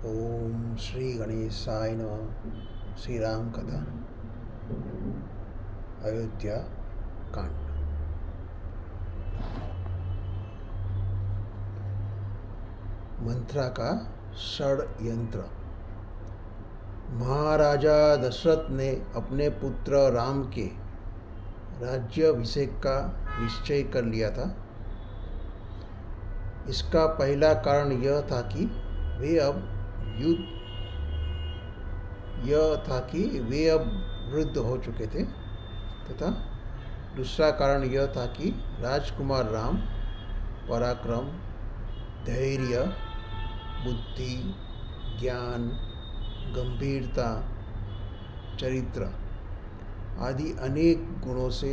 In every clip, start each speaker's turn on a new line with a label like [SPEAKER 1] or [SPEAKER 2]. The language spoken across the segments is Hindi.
[SPEAKER 1] ओम श्री गणेशाय नमः। श्री राम कथा, अयोध्या कांड। मंत्रा का षड्यंत्र। महाराजा दशरथ ने अपने पुत्र राम के राज्याभिषेक का निश्चय कर लिया था। इसका पहला कारण यह था कि वे अब वृद्ध हो चुके थे, तथा दूसरा कारण यह था कि राजकुमार राम पराक्रम, धैर्य, बुद्धि, ज्ञान, गंभीरता, चरित्र आदि अनेक गुणों से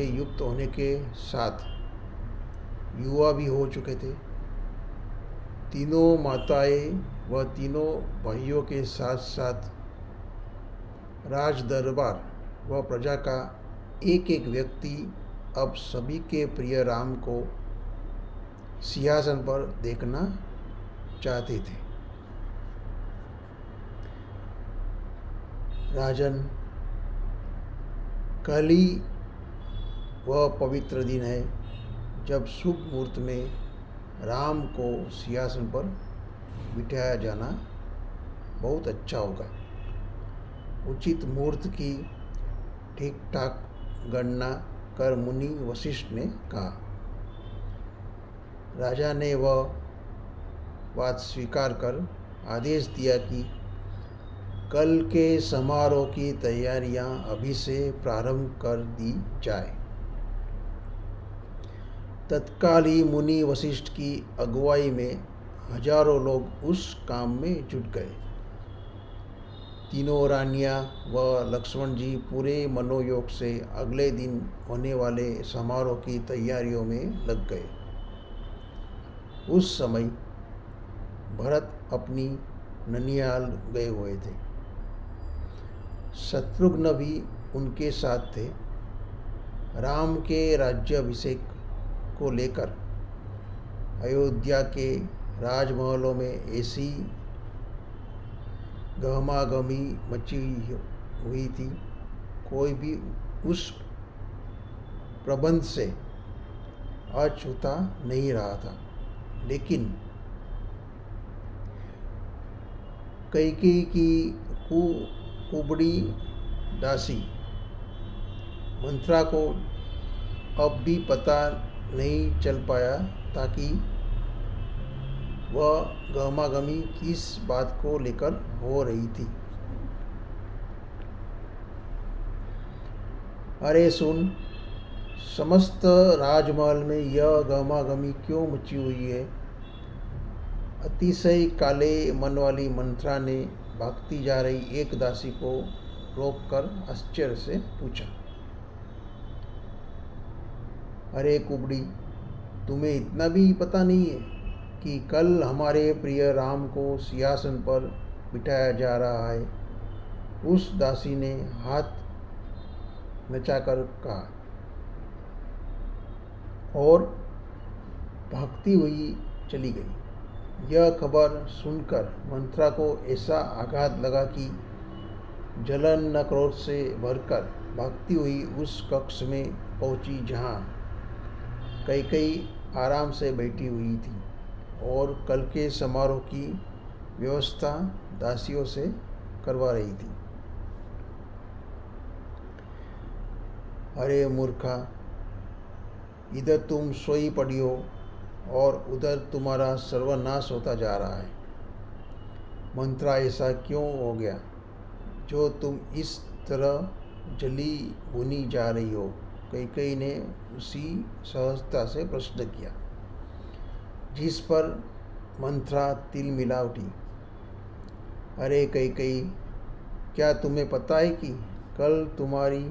[SPEAKER 1] युक्त होने के साथ युवा भी हो चुके थे। तीनों माताएं व तीनों भाइयों के साथ साथ राज दरबार व प्रजा का एक एक व्यक्ति अब सभी के प्रिय राम को सिंहासन पर देखना चाहते थे। राजन, कल ही वह पवित्र दिन है जब शुभ मुहूर्त में राम को सिंहासन पर बिठाया जाना बहुत अच्छा होगा। उचित मुहूर्त की ठीक ठाक गणना कर मुनि वशिष्ठ ने कहा। राजा ने वह बात स्वीकार कर आदेश दिया कि कल के समारोह की तैयारियां अभी से प्रारंभ कर दी जाए। तत्काल ही मुनि वशिष्ठ की अगुवाई में हजारों लोग उस काम में जुट गए। तीनों रानियां व लक्ष्मण जी पूरे मनोयोग से अगले दिन होने वाले समारोह की तैयारियों में लग गए। उस समय भरत अपनी ननिहाल गए हुए थे। शत्रुघ्न भी उनके साथ थे। राम के राज्याभिषेक को लेकर अयोध्या के राजमहलों में ऐसी गहमागहमी मची हुई थी। कोई भी उस प्रबंध से अछूता नहीं रहा था। लेकिन कैकेयी की कुबड़ी दासी मंत्रा को अब भी पता नहीं चल पाया था कि वह गहमागहमी किस बात को लेकर हो रही थी। अरे सुन, समस्त राजमहल में यह गहमागहमी क्यों मची हुई है? अतिशय काले मन वाली मंत्रा ने भागती जा रही एक दासी को रोककर आश्चर्य से पूछा। अरे कुबड़ी, तुम्हें इतना भी पता नहीं है कि कल हमारे प्रिय राम को सिंहासन पर बिठाया जा रहा है? उस दासी ने हाथ नचाकर कहा और भागती हुई चली गई। यह खबर सुनकर मंत्रा को ऐसा आघात लगा कि जलन न क्रोध से भरकर भागती हुई उस कक्ष में पहुंची जहां कैकेयी आराम से बैठी हुई थी और कल के समारोह की व्यवस्था दासियों से करवा रही थी। अरे मूर्खा, इधर तुम सोई पड़ी हो और उधर तुम्हारा सर्वनाश होता जा रहा है। मंत्रा, ऐसा क्यों हो गया जो तुम इस तरह जली भुनी जा रही हो? कैकेयी ने उसी सहजता से प्रश्न किया जिस पर मंत्रा तिल मिला उठी। अरे कैकेयी, क्या तुम्हें पता है कि कल तुम्हारी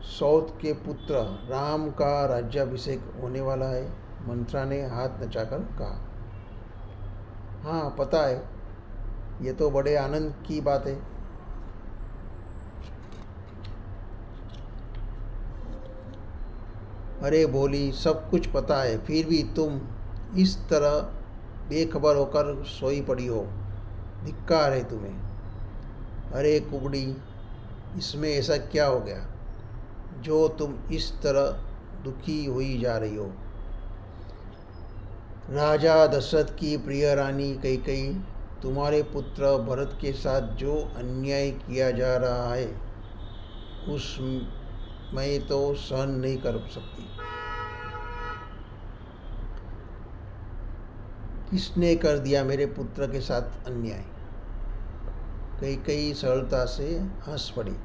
[SPEAKER 1] सौत के पुत्र राम का राज्याभिषेक होने वाला है? मंत्रा ने हाथ नचाकर कहा। हाँ, पता है। ये तो बड़े आनंद की बात है। अरे भोली, सब कुछ पता है, फिर भी तुम इस तरह बेखबर होकर सोई पड़ी हो। धिक्कार है तुम्हें। अरे कुबड़ी, इसमें ऐसा क्या हो गया जो तुम इस तरह दुखी हुई जा रही हो? राजा दशरथ की प्रिय रानी कैकेयी, तुम्हारे पुत्र भरत के साथ जो अन्याय किया जा रहा है उस मैं तो सहन नहीं कर सकती। किसने कर दिया मेरे पुत्र के साथ अन्याय? कैकेयी सरलता से हंस पड़ी।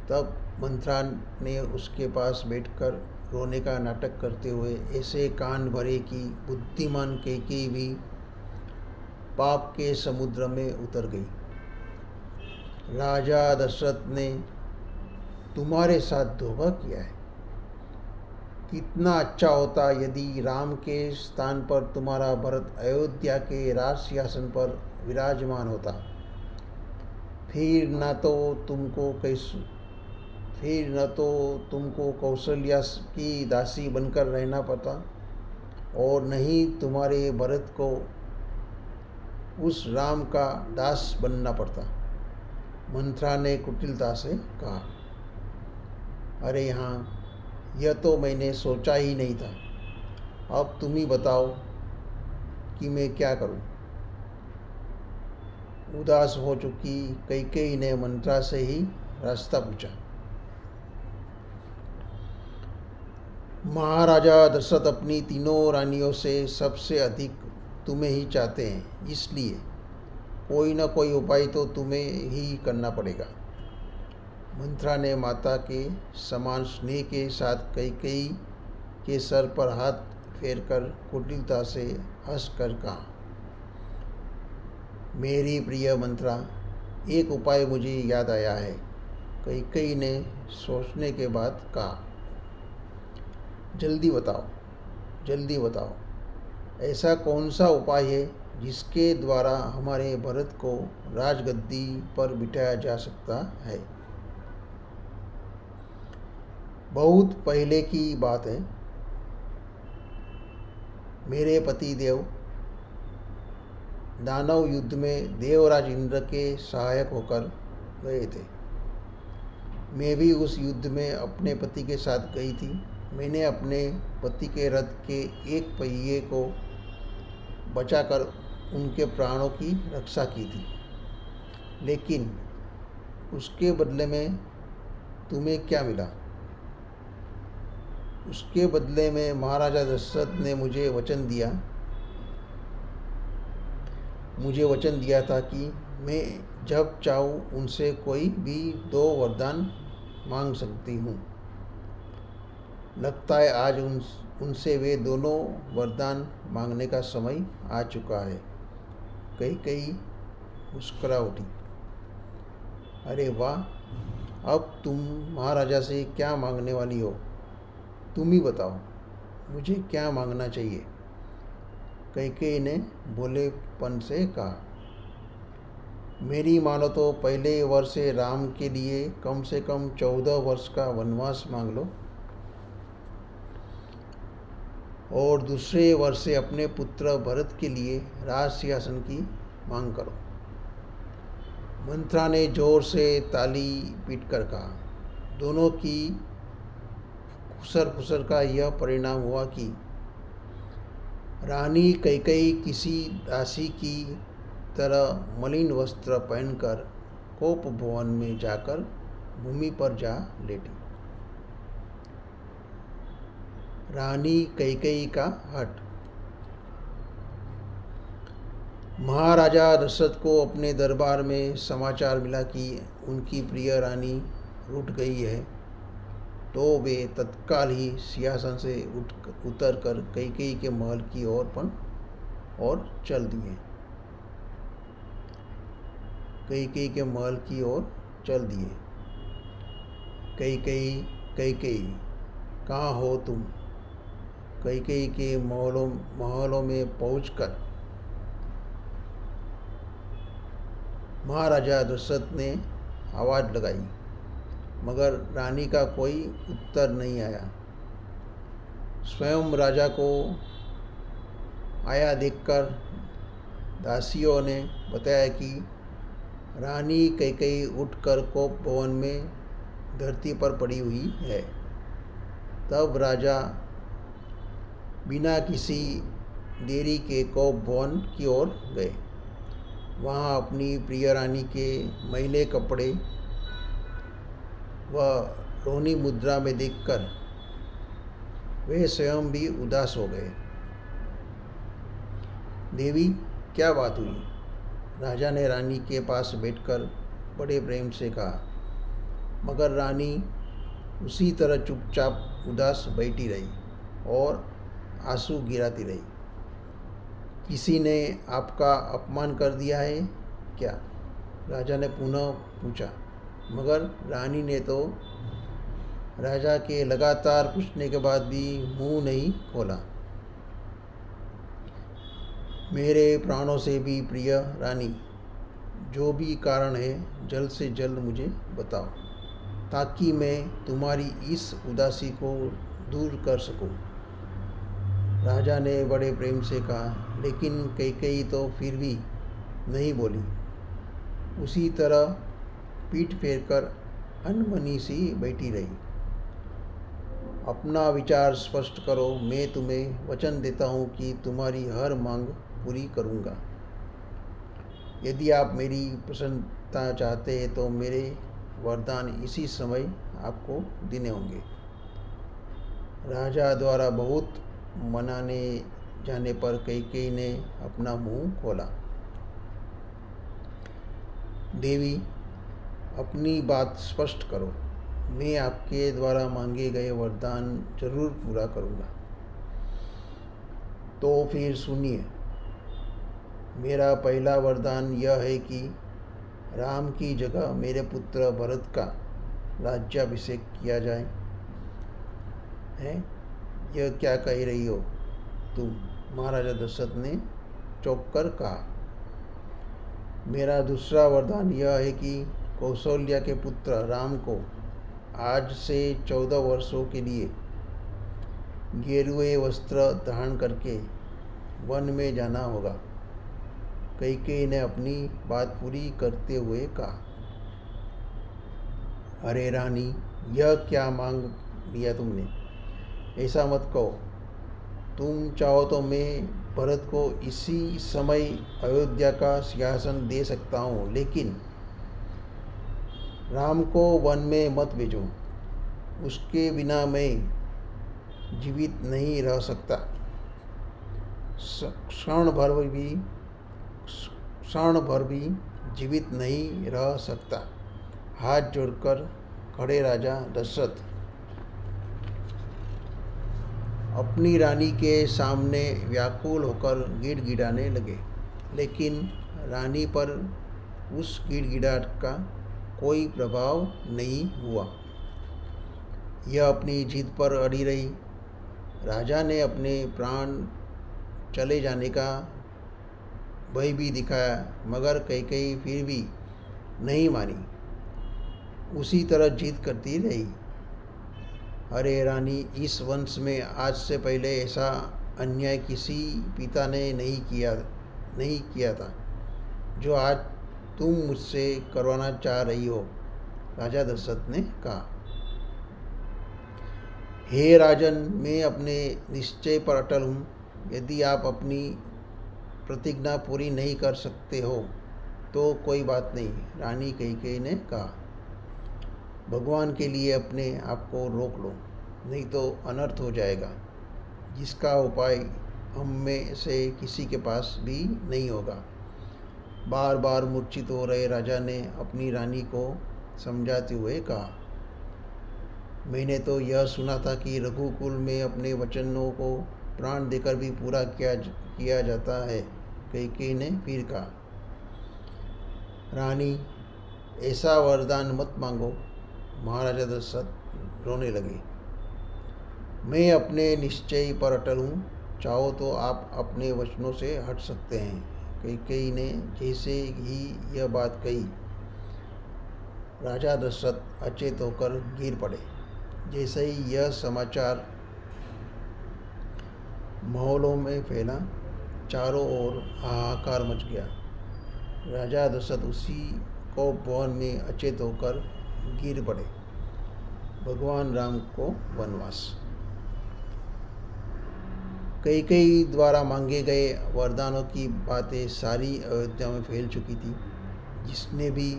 [SPEAKER 1] तब मंथरा ने उसके पास बैठकर रोने का नाटक करते हुए ऐसे कान भरे कि बुद्धिमान कैकेयी भी पाप के समुद्र में उतर गई। राजा दशरथ ने तुम्हारे साथ धोखा किया है। कितना अच्छा होता यदि राम के स्थान पर तुम्हारा भरत अयोध्या के राज सिंहासन पर विराजमान होता। फिर न तो तुमको कौशल्या की दासी बनकर रहना पड़ता और न ही तुम्हारे भरत को उस राम का दास बनना पड़ता। मंथरा ने कुटिलता से कहा। अरे हाँ, यह तो मैंने सोचा ही नहीं था। अब तुम ही बताओ कि मैं क्या करूं? उदास हो चुकी कैकेयी ने मंथरा से ही रास्ता पूछा। महाराजा दशरथ अपनी तीनों रानियों से सबसे अधिक तुम्हें ही चाहते हैं, इसलिए कोई न कोई उपाय तो तुम्हें ही करना पड़ेगा। मंथरा ने माता के समान स्नेह के साथ कैकेयी के सर पर हाथ फेरकर कुटिलता से हंसकर कहा। मेरी प्रिय मंथरा, एक उपाय मुझे याद आया है। कैकेयी ने सोचने के बाद कहा। जल्दी बताओ, जल्दी बताओ। ऐसा कौन सा उपाय है जिसके द्वारा हमारे भरत को राजगद्दी पर बिठाया जा सकता है? बहुत पहले की बात है। मेरे पति देव दानव युद्ध में देवराज इंद्र के सहायक होकर गए थे। मैं भी उस युद्ध में अपने पति के साथ गई थी। मैंने अपने पति के रथ के एक पहिए को बचाकर उनके प्राणों की रक्षा की थी। लेकिन उसके बदले में तुम्हें क्या मिला? उसके बदले में महाराजा दशरथ ने मुझे वचन दिया था कि मैं जब चाहूँ उनसे कोई भी 2 वरदान मांग सकती हूँ। लगता है आज उनसे वे दोनों वरदान मांगने का समय आ चुका है। कैकेयी मुस्कुरा उठी। अरे वाह, अब तुम महाराजा से क्या मांगने वाली हो? तुम ही बताओ, मुझे क्या मांगना चाहिए? कैकेयी ने भोलेपन से कहा। मेरी मानो तो पहले वर्ष से राम के लिए कम से कम 14 वर्ष का वनवास मांग लो और दूसरे वर्ष से अपने पुत्र भरत के लिए राज सिंहासन की मांग करो। मंथरा ने जोर से ताली पीटकर कहा। दोनों की खुसर फुसर का यह परिणाम हुआ कि रानी कैकेयी किसी दासी की तरह मलिन वस्त्र पहनकर कोप भवन में जाकर भूमि पर जा लेटी। रानी कैकेयी का हट। महाराजा दशरथ को अपने दरबार में समाचार मिला कि उनकी प्रिय रानी रूठ गई है, तो वे तत्काल ही सिंहासन से उतर कर कैकेयी के महल की ओर चल दिए। कैकेयी के महल की ओर चल दिए। कैकेयी, कैकेयी, कहाँ हो तुम? कैकेयी के महलों में पहुंचकर महाराजा दशरथ ने आवाज़ लगाई, मगर रानी का कोई उत्तर नहीं आया। स्वयं राजा को आया देखकर दासियों ने बताया कि रानी कैकेयी उठकर कोप भवन में धरती पर पड़ी हुई है। तब राजा बिना किसी देरी के कोप भवन की ओर गए। वहाँ अपनी प्रिय रानी के मैले कपड़े व रोनी मुद्रा में देखकर वे स्वयं भी उदास हो गए। देवी, क्या बात हुई? राजा ने रानी के पास बैठकर बड़े प्रेम से कहा, मगर रानी उसी तरह चुपचाप उदास बैठी रही और आंसू गिराती रही। किसी ने आपका अपमान कर दिया है क्या? राजा ने पुनः पूछा, मगर रानी ने तो राजा के लगातार पूछने के बाद भी मुंह नहीं खोला। मेरे प्राणों से भी प्रिय रानी, जो भी कारण है जल्द से जल्द मुझे बताओ, ताकि मैं तुम्हारी इस उदासी को दूर कर सकूं। राजा ने बड़े प्रेम से कहा, लेकिन कैकेयी तो फिर भी नहीं बोली। उसी तरह पीठ फेरकर अनमनी सी बैठी रही। अपना विचार स्पष्ट करो, मैं तुम्हें वचन देता हूँ कि तुम्हारी हर मांग पूरी करूँगा। यदि आप मेरी प्रसन्नता चाहते हैं तो मेरे वरदान इसी समय आपको देने होंगे। राजा द्वारा बहुत मनाने जाने पर कैकेयी ने अपना मुंह खोला। देवी, अपनी बात स्पष्ट करो, मैं आपके द्वारा मांगे गए वरदान जरूर पूरा करूँगा। तो फिर सुनिए, मेरा पहला वरदान यह है कि राम की जगह मेरे पुत्र भरत का राज्याभिषेक किया जाए। है, यह क्या कह रही हो तुम? महाराजा दशरथ ने चौंक कर कहा। मेरा दूसरा वरदान यह है कि कौशल्या के पुत्र राम को आज से 14 वर्षों के लिए गेरुए वस्त्र धारण करके वन में जाना होगा। कैकेयी ने अपनी बात पूरी करते हुए कहा, अरे रानी, यह क्या मांग लिया तुमने? ऐसा मत कहो। तुम चाहो तो मैं भरत को इसी समय अयोध्या का सिंहासन दे सकता हूँ, लेकिन राम को वन में मत भेजो। उसके बिना मैं जीवित नहीं रह सकता। क्षण भर भी जीवित नहीं रह सकता। हाथ जोड़कर खड़े राजा दशरथ अपनी रानी के सामने व्याकुल होकर गिड़गिड़ाने लगे, लेकिन रानी पर उस गिड़गिड़ाहट का कोई प्रभाव नहीं हुआ। यह अपनी जिद पर अड़ी रही। राजा ने अपने प्राण चले जाने का भय भी दिखाया, मगर कैकेयी फिर भी नहीं मानी, उसी तरह जिद करती रही। अरे रानी, इस वंश में आज से पहले ऐसा अन्याय किसी पिता ने नहीं किया था जो आज तुम मुझसे करवाना चाह रही हो। राजा दशरथ ने कहा, हे राजन, मैं अपने निश्चय पर अटल हूँ। यदि आप अपनी प्रतिज्ञा पूरी नहीं कर सकते हो तो कोई बात नहीं। रानी कैकेयी ने कहा, भगवान के लिए अपने आप को रोक लो, नहीं तो अनर्थ हो जाएगा, जिसका उपाय हम में से किसी के पास भी नहीं होगा। बार बार मूर्छित हो रहे राजा ने अपनी रानी को समझाते हुए कहा, मैंने तो यह सुना था कि रघुकुल में अपने वचनों को प्राण देकर भी पूरा किया जाता है। कैकेयी ने फिर कहा, रानी, ऐसा वरदान मत मांगो। महाराजा दशरथ रोने लगे। मैं अपने निश्चय पर अटल हूँ। चाहो तो आप अपने वचनों से हट सकते हैं। कैकेयी ने जैसे ही यह बात कही, राजा दशरथ अचेत होकर गिर पड़े। जैसे ही यह समाचार महलों में फैला, चारों ओर हाहाकार मच गया। राजा दशरथ उसी को भवन में अचेत होकर गिर पड़े। भगवान राम को वनवास। कैकेयी द्वारा मांगे गए वरदानों की बातें सारी अयोध्या में फैल चुकी थी। जिसने भी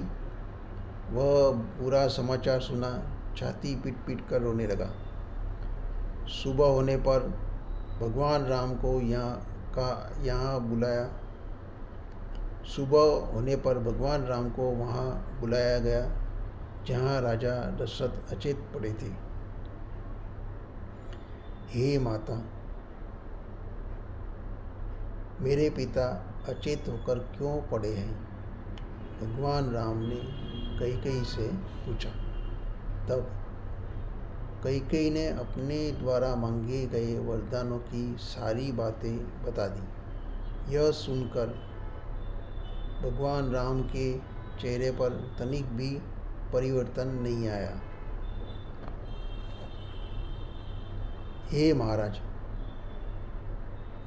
[SPEAKER 1] वह बुरा समाचार सुना, छाती पीट पीट कर रोने लगा। सुबह होने पर भगवान राम को यहाँ बुलाया। सुबह होने पर भगवान राम को वहाँ बुलाया गया जहाँ राजा दशरथ अचेत पड़े थे। हे माता, मेरे पिता अचेत होकर क्यों पड़े हैं? भगवान राम ने कैकेयी से पूछा। तब कैकेयी ने अपने द्वारा मांगे गए वरदानों की सारी बातें बता दी। यह सुनकर भगवान राम के चेहरे पर तनिक भी परिवर्तन नहीं आया। हे महाराज,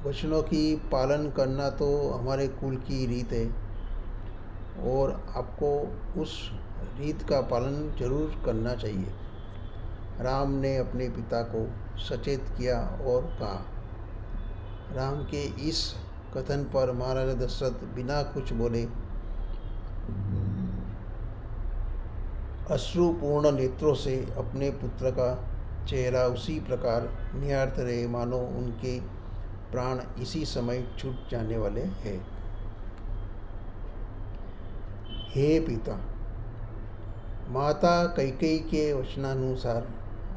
[SPEAKER 1] वचनों की पालन करना तो हमारे कुल की रीत है और आपको उस रीत का पालन जरूर करना चाहिए। राम ने अपने पिता को सचेत किया और कहा। राम के इस कथन पर महाराजा दशरथ बिना कुछ बोले अश्रुपूर्ण नेत्रों से अपने पुत्र का चेहरा उसी प्रकार निहारते रहे मानो उनके प्राण इसी समय छूट जाने वाले हैं। हे पिता, माता कैकेयी के वचनानुसार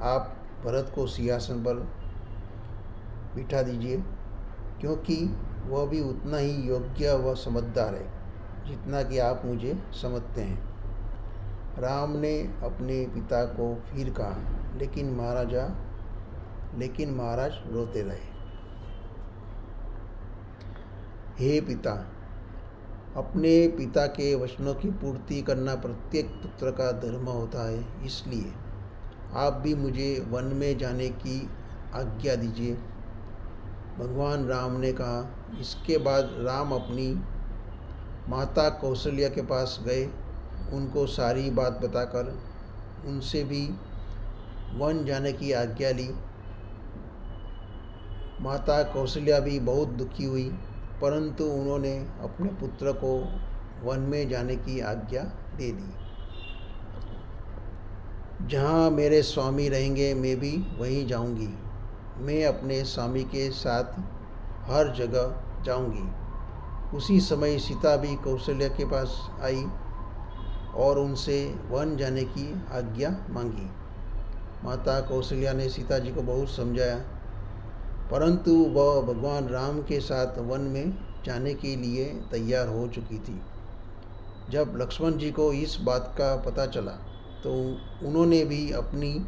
[SPEAKER 1] आप भरत को सिंहासन पर बिठा दीजिए, क्योंकि वह भी उतना ही योग्य व समझदार है जितना कि आप मुझे समझते हैं। राम ने अपने पिता को फिर कहा, लेकिन महाराज रोते रहे। हे पिता, अपने पिता के वचनों की पूर्ति करना प्रत्येक पुत्र का धर्म होता है, इसलिए आप भी मुझे वन में जाने की आज्ञा दीजिए। भगवान राम ने कहा। इसके बाद राम अपनी माता कौशल्या के पास गए। उनको सारी बात बताकर उनसे भी वन जाने की आज्ञा ली। माता कौशल्या भी बहुत दुखी हुई, परंतु उन्होंने अपने पुत्र को वन में जाने की आज्ञा दे दी। जहाँ मेरे स्वामी रहेंगे मैं भी वहीं जाऊंगी। मैं अपने स्वामी के साथ हर जगह जाऊंगी। उसी समय सीता भी कौशल्या के पास आई और उनसे वन जाने की आज्ञा मांगी। माता कौशल्या ने सीता जी को बहुत समझाया, परंतु वह भगवान राम के साथ वन में जाने के लिए तैयार हो चुकी थी। जब लक्ष्मण जी को इस बात का पता चला तो उन्होंने भी अपनी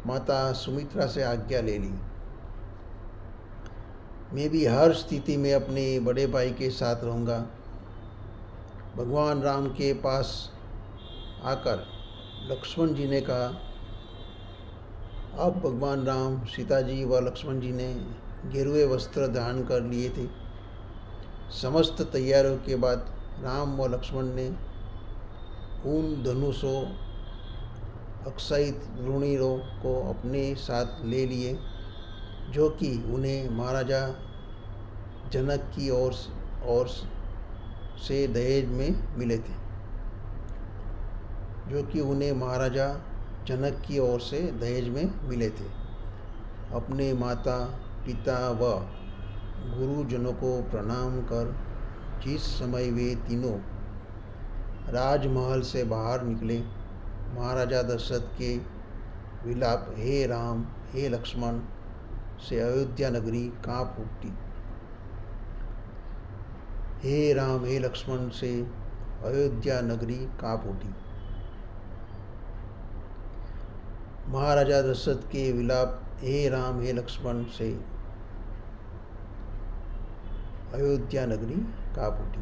[SPEAKER 1] माता सुमित्रा से आज्ञा ले ली। मैं भी हर स्थिति में अपने बड़े भाई के साथ रहूँगा। भगवान राम के पास आकर लक्ष्मण जी ने कहा। अब भगवान राम, सीता जी व लक्ष्मण जी ने गेरुए वस्त्र धारण कर लिए थे। समस्त तैयारियों के बाद राम व लक्ष्मण ने उन धनुषों अक्षयित रुणिरों को अपने साथ ले लिए जो कि उन्हें महाराजा जनक की ओर से दहेज में मिले थे। अपने माता पिता व गुरुजनों को प्रणाम कर जिस समय वे तीनों राजमहल से बाहर निकले, महाराजा दशरथ के विलाप हे राम हे लक्ष्मण से अयोध्या नगरी काँप उठी। हे राम हे लक्ष्मण से अयोध्या नगरी काँप उठी। महाराजा दशरथ के विलाप हे राम हे लक्ष्मण से अयोध्या नगरी काँप उठी।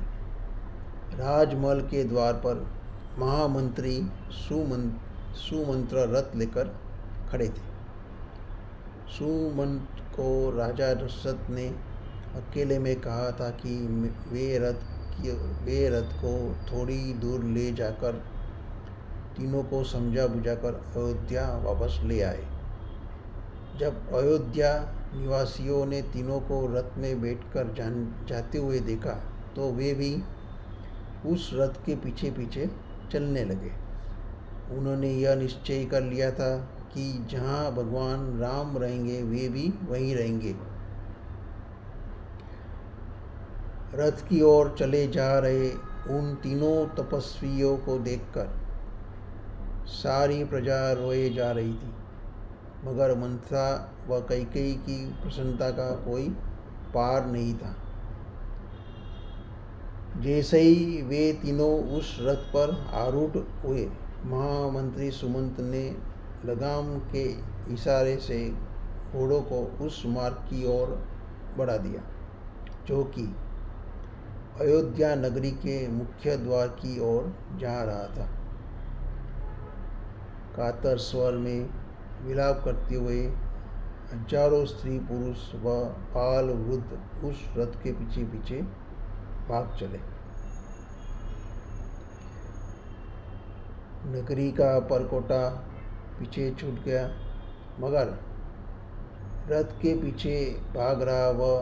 [SPEAKER 1] राजमहल के द्वार पर महामंत्री सुमंत्र रथ लेकर खड़े थे। को राजा दशरथ ने अकेले में कहा था कि वे रथ को थोड़ी दूर ले जाकर तीनों को समझा बुझाकर अयोध्या वापस ले आए। जब अयोध्या निवासियों ने तीनों को रथ में बैठकर जाते हुए देखा तो वे भी उस रथ के पीछे पीछे चलने लगे। उन्होंने यह निश्चय कर लिया था कि जहाँ भगवान राम रहेंगे वे भी वहीं रहेंगे। रथ की ओर चले जा रहे उन तीनों तपस्वियों को देखकर सारी प्रजा रोए जा रही थी, मगर मंथरा व कैकेयी की प्रसन्नता का कोई पार नहीं था। जैसे ही वे तीनों उस रथ पर आरूढ़ हुए, महामंत्री सुमंत ने लगाम के इशारे से घोड़ों को उस मार्ग की ओर बढ़ा दिया जो कि अयोध्या नगरी के मुख्य द्वार की ओर जा रहा था। कातर स्वर में विलाप करते हुए हजारों स्त्री पुरुष व बाल वृद्ध उस रथ के पीछे पीछे भाग चले। नगरी का परकोटा पीछे छूट गया, मगर रथ के पीछे भाग रहा वह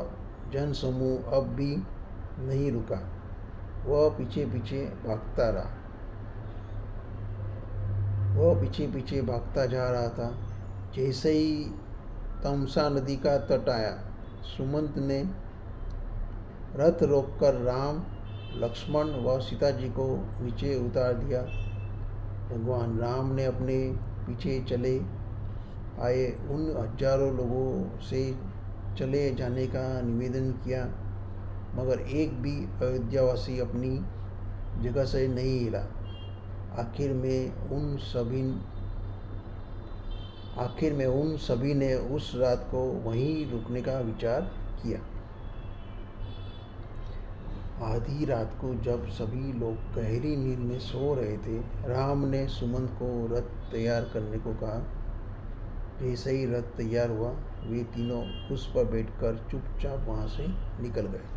[SPEAKER 1] जनसमूह अब भी नहीं रुका। वह पीछे पीछे भागता रहा। वह पीछे पीछे भागता जा रहा था। जैसे ही तमसा नदी का तट आया, सुमंत ने रथ रोककर राम, लक्ष्मण व सीता जी को नीचे उतार दिया। भगवान राम ने अपने पीछे चले आए उन हजारों लोगों से चले जाने का निवेदन किया, मगर एक भी अयोध्यावासी अपनी जगह से नहीं हिला। आखिर में उन सभी ने उस रात को वहीं रुकने का विचार किया। आधी रात को जब सभी लोग गहरी नींद में सो रहे थे, राम ने सुमंत को रथ तैयार करने को कहा। जैसे ही रथ तैयार हुआ, वे तीनों उस पर बैठकर चुपचाप वहां से निकल गए।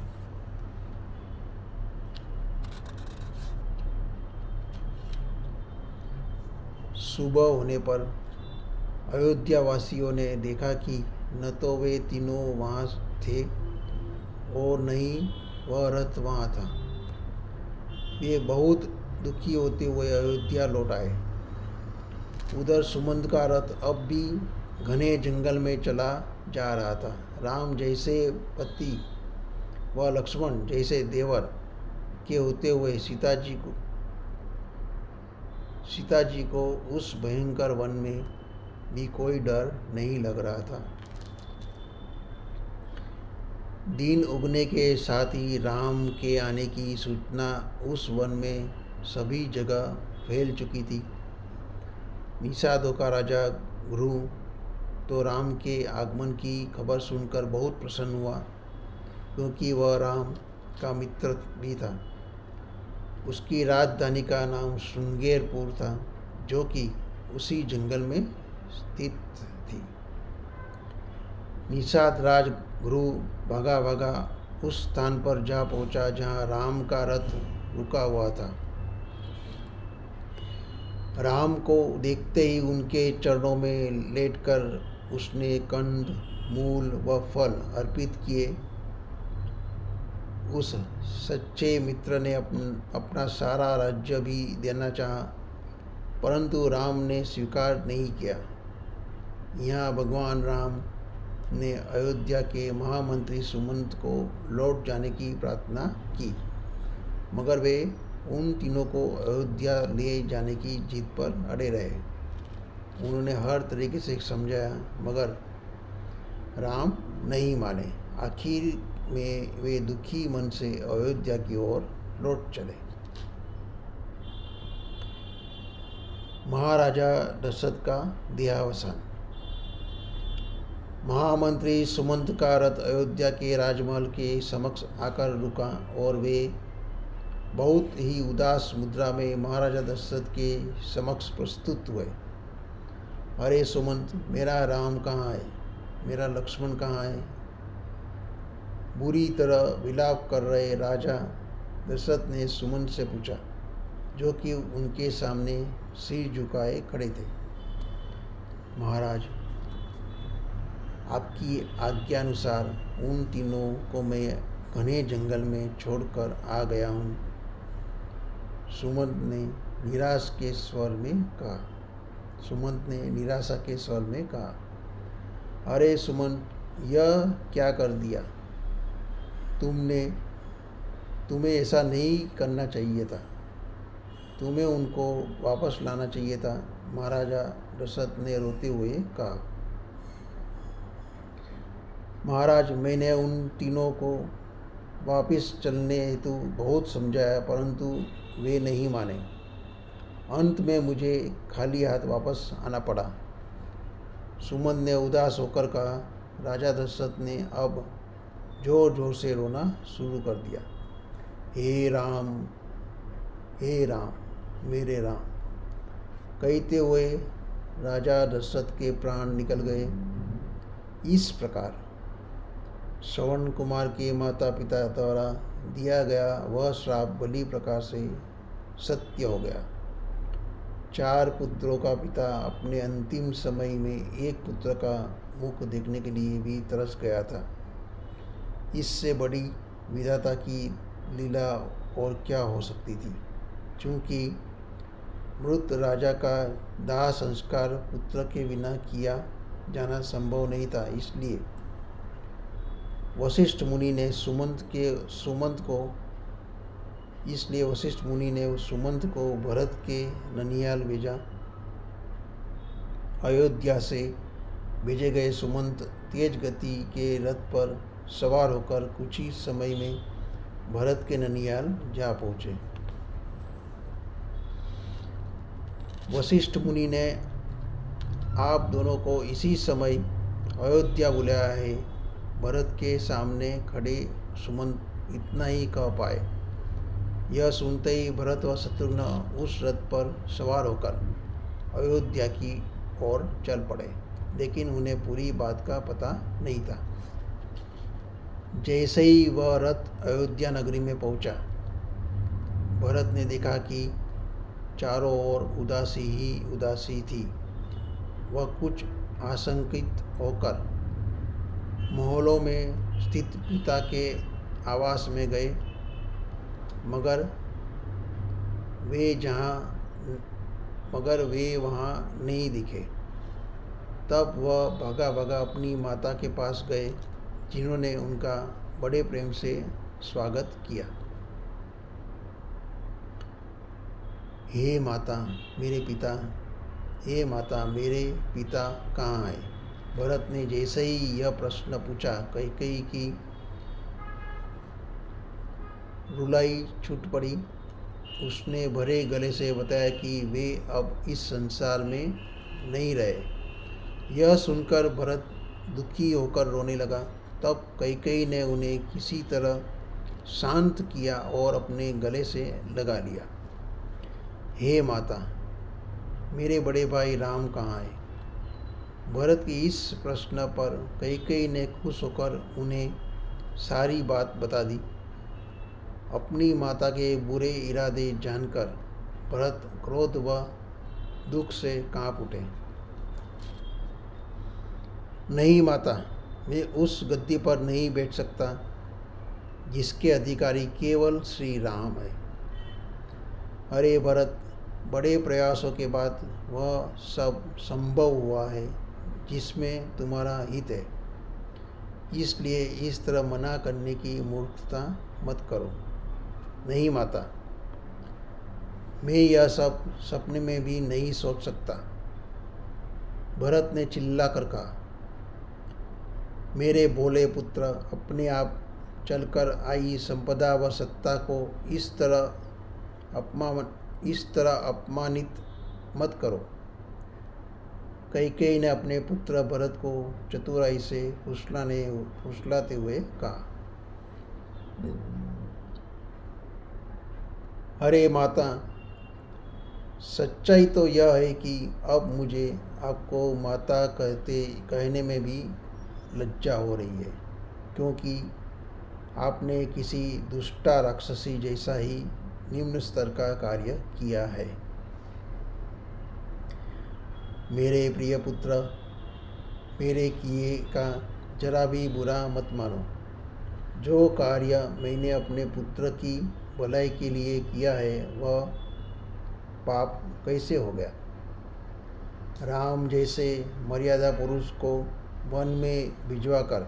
[SPEAKER 1] सुबह होने पर अयोध्यावासियों ने देखा कि न तो वे तीनों वहाँ थे और न ही वह रथ वहाँ था। वे बहुत दुखी होते हुए अयोध्या लौट आए। उधर सुमंत का रथ अब भी घने जंगल में चला जा रहा था। राम जैसे पति व लक्ष्मण जैसे देवर के होते हुए सीता जी को उस भयंकर वन में भी कोई डर नहीं लग रहा था। दिन उगने के साथ ही राम के आने की सूचना उस वन में सभी जगह फैल चुकी थी। निषादों का राजा घ्रू तो राम के आगमन की खबर सुनकर बहुत प्रसन्न हुआ, क्योंकि वह राम का मित्र भी था। उसकी राजधानी का नाम श्रृंगेरपुर था, जो कि उसी जंगल में स्थित थी। निषाद राज घ्रू भागा भागा उस स्थान पर जा पहुंचा जहां राम का रथ रुका हुआ था। राम को देखते ही उनके चरणों में लेटकर उसने कंद, मूल व फल अर्पित किए। उस सच्चे मित्र ने अपना सारा राज्य भी देना चाहा, परंतु राम ने स्वीकार नहीं किया। यहाँ भगवान राम ने अयोध्या के महामंत्री सुमंत को लौट जाने की प्रार्थना की, मगर वे उन तीनों को अयोध्या ले जाने की जिद पर अड़े रहे। उन्होंने हर तरीके से समझाया, मगर राम नहीं माने। आखिर में वे दुखी मन से अयोध्या की ओर लौट चले। महाराजा दशरथ का देहावसान। महामंत्री सुमंत का रथ अयोध्या के राजमहल के समक्ष आकर रुका और वे बहुत ही उदास मुद्रा में महाराजा दशरथ के समक्ष प्रस्तुत हुए। अरे सुमंत, मेरा राम कहाँ है? मेरा लक्ष्मण कहाँ है? बुरी तरह विलाप कर रहे राजा दशरथ ने सुमंत से पूछा, जो कि उनके सामने सिर झुकाए खड़े थे। महाराज, आपकी आज्ञानुसार उन तीनों को मैं घने जंगल में छोड़कर आ गया हूँ, सुमंत ने निराश के स्वर में कहा। सुमंत ने निराशा के स्वर में कहा, अरे सुमंत, यह क्या कर दिया? तुम्हें ऐसा नहीं करना चाहिए था। तुम्हें उनको वापस लाना चाहिए था, महाराजा दशरथ ने रोते हुए कहा। महाराज, मैंने उन तीनों को वापस चलने हेतु बहुत समझाया, परंतु वे नहीं माने। अंत में मुझे खाली हाथ वापस आना पड़ा। सुमंत ने उदास होकर कहा। राजा दशरथ ने अब जोर जोर से रोना शुरू कर दिया। हे राम, हे राम, मेरे राम, कहते हुए राजा दशरथ के प्राण निकल गए। इस प्रकार श्रवण कुमार के माता पिता द्वारा दिया गया वह श्राप बलि प्रकार से सत्य हो गया। 4 पुत्रों का पिता अपने अंतिम समय में एक पुत्र का मुख देखने के लिए भी तरस गया था। इससे बड़ी विधाता की लीला और क्या हो सकती थी। चूँकि मृत राजा का दाह संस्कार पुत्र के बिना किया जाना संभव नहीं था, इसलिए वशिष्ठ मुनि ने सुमंत को भरत के ननिहाल भेजा। अयोध्या से भेजे गए सुमंत तेज गति के रथ पर सवार होकर कुछ ही समय में भरत के ननिहाल जा पहुँचे। वशिष्ठ मुनि ने आप दोनों को इसी समय अयोध्या बुलाया है। भरत के सामने खड़े सुमंत इतना ही कह पाए। यह सुनते ही भरत व शत्रुघ्न उस रथ पर सवार होकर अयोध्या की ओर चल पड़े, लेकिन उन्हें पूरी बात का पता नहीं था। जैसे ही वह रथ अयोध्या नगरी में पहुंचा, भरत ने देखा कि चारों ओर उदासी ही उदासी थी। वह कुछ आशंकित होकर महलों में स्थित पिता के आवास में गए, मगर वे वहाँ नहीं दिखे। तब वह भागा भागा अपनी माता के पास गए, जिन्होंने उनका बड़े प्रेम से स्वागत किया। हे माता, मेरे पिता कहाँ हैं? भरत ने जैसे ही यह प्रश्न पूछा, कैकेयी की रुलाई छूट पड़ी। उसने भरे गले से बताया कि वे अब इस संसार में नहीं रहे। यह सुनकर भरत दुखी होकर रोने लगा। तब कैकेयी ने उन्हें किसी तरह शांत किया और अपने गले से लगा लिया। हे माता, मेरे बड़े भाई राम कहाँ हैं? भरत के इस प्रश्न पर कैकेयी ने खुश होकर उन्हें सारी बात बता दी। अपनी माता के बुरे इरादे जानकर भरत क्रोध व दुख से कांप उठे। नहीं माता, मैं उस गद्दी पर नहीं बैठ सकता जिसके अधिकारी केवल श्री राम है। अरे भरत, बड़े प्रयासों के बाद वह सब संभव हुआ है जिसमें तुम्हारा हित है, इसलिए इस तरह मना करने की मूर्खता मत करो। नहीं माता, मैं यह सब सपने में भी नहीं सोच सकता। भरत ने चिल्ला कर कहा। मेरे भोले पुत्र, अपने आप चलकर आई संपदा व सत्ता को इस तरह अपमानित मत करो। कैकेयी ने अपने पुत्र भरत को चतुराई से फुसलाते हुए कहा। अरे माता, सच्चाई तो यह है कि अब मुझे आपको माता कहने में भी लज्जा हो रही है, क्योंकि आपने किसी दुष्टा राक्षसी जैसा ही निम्न स्तर का कार्य किया है। मेरे प्रिय पुत्र, मेरे किए का जरा भी बुरा मत मानो। जो कार्य मैंने अपने पुत्र की भलाई के लिए किया है वह पाप कैसे हो गया। राम जैसे मर्यादा पुरुष को वन में भिजवाकर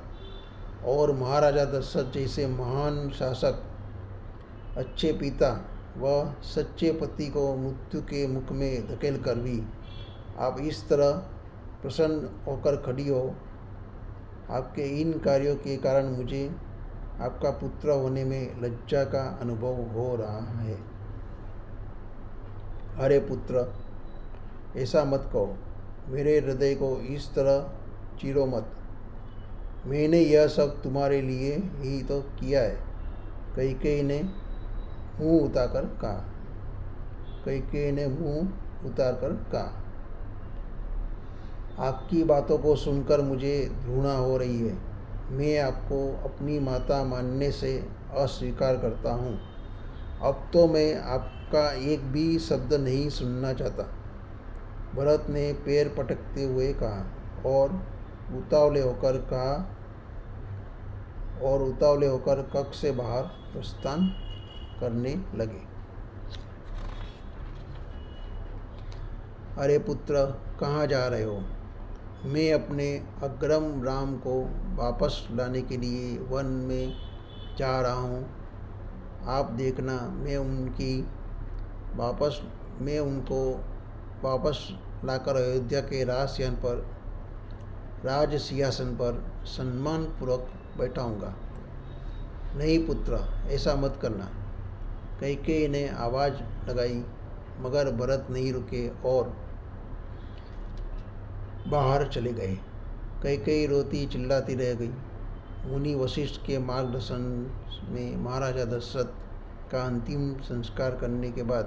[SPEAKER 1] और महाराजा दशरथ जैसे महान शासक, अच्छे पिता व सच्चे पति को मृत्यु के मुख में धकेल कर भी आप इस तरह प्रसन्न होकर खड़ी हो। आपके इन कार्यों के कारण मुझे आपका पुत्र होने में लज्जा का अनुभव हो रहा है। अरे पुत्र, ऐसा मत कहो, मेरे हृदय को इस तरह चीरो मत। मैंने यह सब तुम्हारे लिए ही तो किया है। कैकेयी ने मुंह उतारकर कहा। कैकेयी ने मुंह उतारकर कहा, आपकी बातों को सुनकर मुझे घृणा हो रही है। मैं आपको अपनी माता मानने से अस्वीकार करता हूँ। अब तो मैं आपका एक भी शब्द नहीं सुनना चाहता। भरत ने पैर पटकते हुए कहा और उतावले होकर कक्ष से बाहर प्रस्थान करने लगे। अरे पुत्र, कहाँ जा रहे हो? मैं अपने अग्रम राम को वापस लाने के लिए वन में जा रहा हूँ। आप देखना, मैं उनको वापस लाकर अयोध्या के राज सिंहासन पर सम्मानपूर्वक बैठाऊंगा। नहीं पुत्र, ऐसा मत करना। कैकेयी ने आवाज़ लगाई, मगर भरत नहीं रुके और बाहर चले गए। कैकेयी रोती चिल्लाती रह गई। मुनि वशिष्ठ के मार्गदर्शन में महाराजा दशरथ का अंतिम संस्कार करने के बाद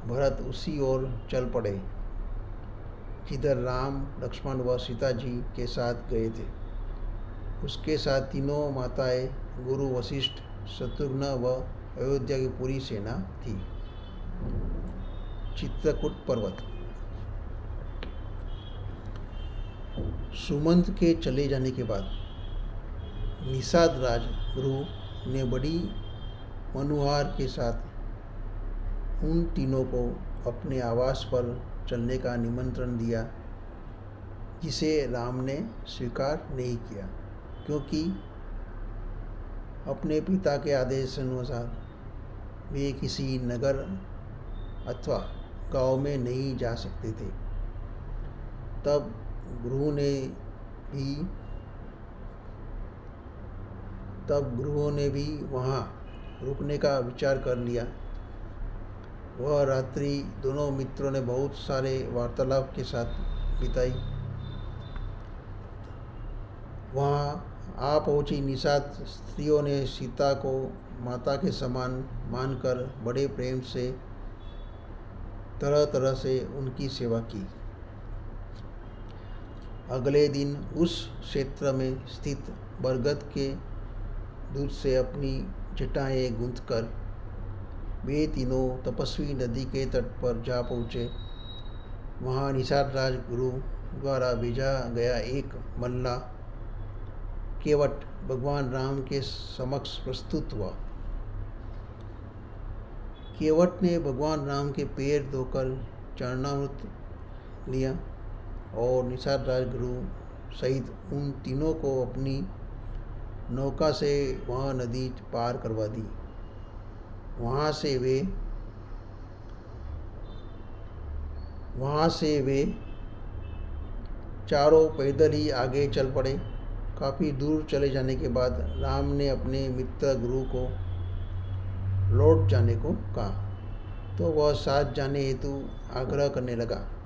[SPEAKER 1] भरत उसी ओर चल पड़े जिधर राम, लक्ष्मण व सीता जी के साथ गए थे। उसके साथ तीनों माताएं, गुरु वशिष्ठ, शत्रुघ्न व अयोध्या की पूरी सेना थी। चित्रकूट पर्वत। सुमंत के चले जाने के बाद निषाद राजगुरु ने बड़ी मनुहार के साथ उन तीनों को अपने आवास पर चलने का निमंत्रण दिया, जिसे राम ने स्वीकार नहीं किया, क्योंकि अपने पिता के आदेशानुसार वे किसी नगर अथवा गांव में नहीं जा सकते थे। तब गुरुओं ने भी वहाँ रुकने का विचार कर लिया। वह रात्रि दोनों मित्रों ने बहुत सारे वार्तालाप के साथ बिताई। वहाँ आ पहुँची निषाद स्त्रियों ने सीता को माता के समान मानकर बड़े प्रेम से तरह तरह से उनकी सेवा की। अगले दिन उस क्षेत्र में स्थित बरगद के दूध से अपनी जटाएं गूंथकर वे तीनों तपस्वी नदी के तट पर जा पहुँचे। वहाँ निषाद राजगुरु द्वारा भेजा गया एक मल्ला केवट भगवान राम के समक्ष प्रस्तुत हुआ। केवट ने भगवान राम के पैर धोकर चरणामृत लिया और निषाद राजगुरु सहित उन तीनों को अपनी नौका से वह नदी पार करवा दी। वहाँ से वे चारों पैदल ही आगे चल पड़े। काफ़ी दूर चले जाने के बाद राम ने अपने मित्र गुरु को लौट जाने को कहा, तो वह साथ जाने हेतु आग्रह करने लगा।